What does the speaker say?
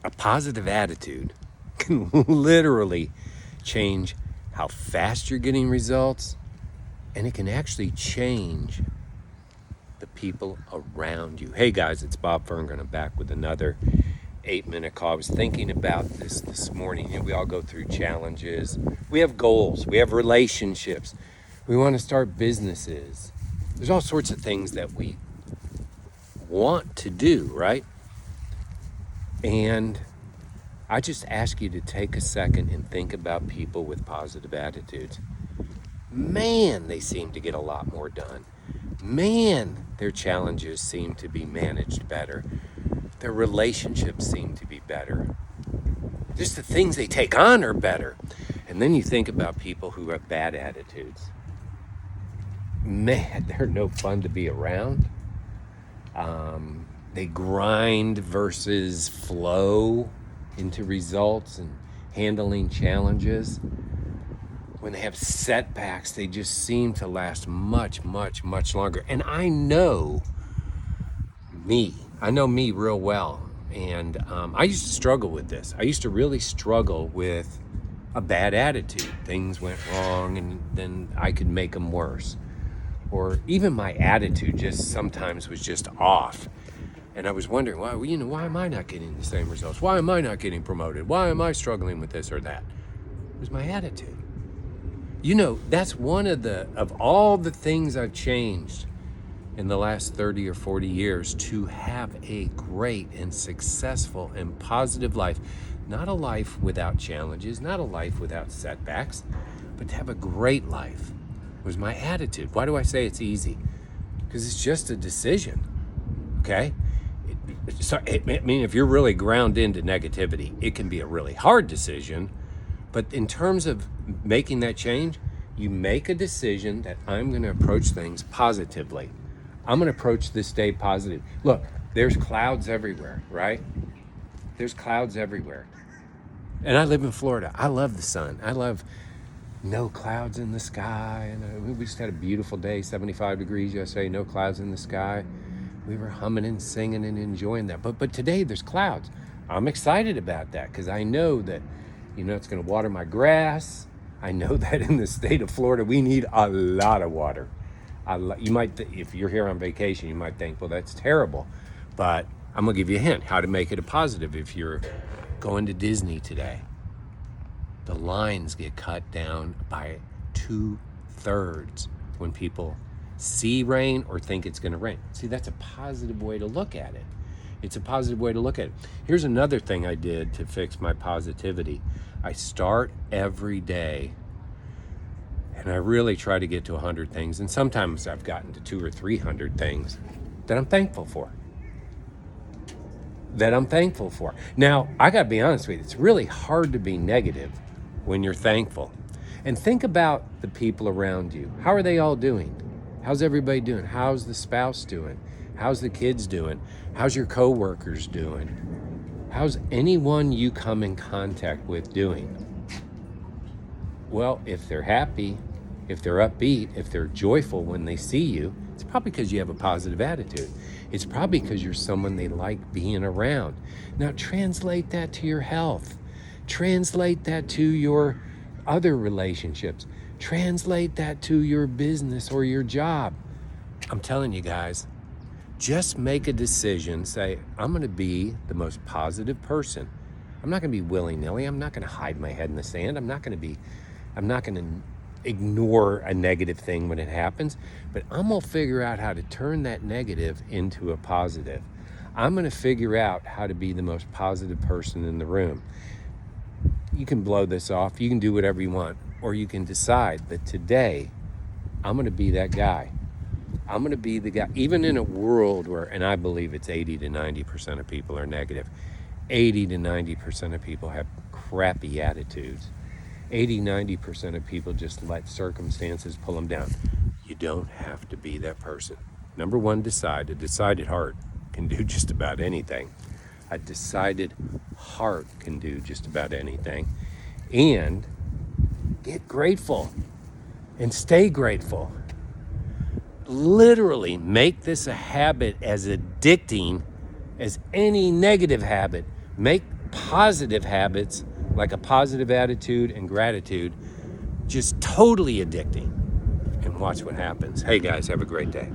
A positive attitude can literally change how fast you're getting results, and it can actually change the people around you. Hey guys, it's Bob Ferngren. I'm back with another 8-minute call. I was thinking about this morning. We all go through challenges. We have goals. We have relationships. We want to start businesses. There's all sorts of things that we want to do, right? And I just ask you to take a second and think about people with positive attitudes. Man, they seem to get a lot more done. Man, their challenges seem to be managed better. Their relationships seem to be better. Just the things they take on are better. And then you think about people who have bad attitudes. Man, they're no fun to be around. They grind versus flow into results and handling challenges. When they have setbacks, they just seem to last much, much, much longer. And I know me real well. And I used to struggle with this. I used to really struggle with a bad attitude. Things went wrong and then I could make them worse. Or even my attitude just sometimes was just off. And I was wondering, why am I not getting the same results? Why am I not getting promoted? Why am I struggling with this or that? It was my attitude. That's one of all the things I've changed in the last 30 or 40 years to have a great and successful and positive life. Not a life without challenges, not a life without setbacks, but to have a great life was my attitude. Why do I say it's easy? Because it's just a decision, okay? If you're really ground into negativity, it can be a really hard decision. But in terms of making that change, you make a decision that I'm going to approach things positively. I'm going to approach this day positive. Look, there's clouds everywhere, right? There's clouds everywhere. And I live in Florida. I love the sun. I love no clouds in the sky. And we just had a beautiful day, 75 degrees yesterday, no clouds in the sky. We were humming and singing and enjoying that. But today there's clouds. I'm excited about that because I know that, it's going to water my grass. I know that in the state of Florida, we need a lot of water. You might, if you're here on vacation, you might think, well, that's terrible. But I'm going to give you a hint how to make it a positive. If you're going to Disney today, the lines get cut down by 2/3 when people see rain or think it's going to rain. See, that's a positive way to look at it. It's a positive way to look at it. Here's another thing I did to fix my positivity. I start every day and I really try to get to 100 things. And sometimes I've gotten to 200 or 300 things that I'm thankful for. Now, I got to be honest with you. It's really hard to be negative when you're thankful. And think about the people around you. How are they all doing? How's everybody doing? How's the spouse doing? How's the kids doing? How's your coworkers doing? How's anyone you come in contact with doing? Well, if they're happy, if they're upbeat, if they're joyful when they see you, it's probably because you have a positive attitude. It's probably because you're someone they like being around. Now, translate that to your health. Translate that to your other relationships. Translate that to your business or your job. I'm telling you guys, just make a decision. Say, I'm going to be the most positive person. I'm not going to be willy-nilly. I'm not going to hide my head in the sand. I'm not going to ignore a negative thing when it happens, but I'm going to figure out how to turn that negative into a positive. I'm going to figure out how to be the most positive person in the room. You can blow this off. You can do whatever you want. Or you can decide that today, I'm going to be that guy. I'm going to be the guy. Even in a world where, and I believe it's 80 to 90% of people are negative. 80 to 90% of people have crappy attitudes. 80, 90% of people just let circumstances pull them down. You don't have to be that person. Number one, decide. A decided heart can do just about anything. A decided heart can do just about anything. And get grateful and stay grateful. Literally make this a habit as addicting as any negative habit. Make positive habits like a positive attitude and gratitude just totally addicting. And watch what happens. Hey guys, have a great day.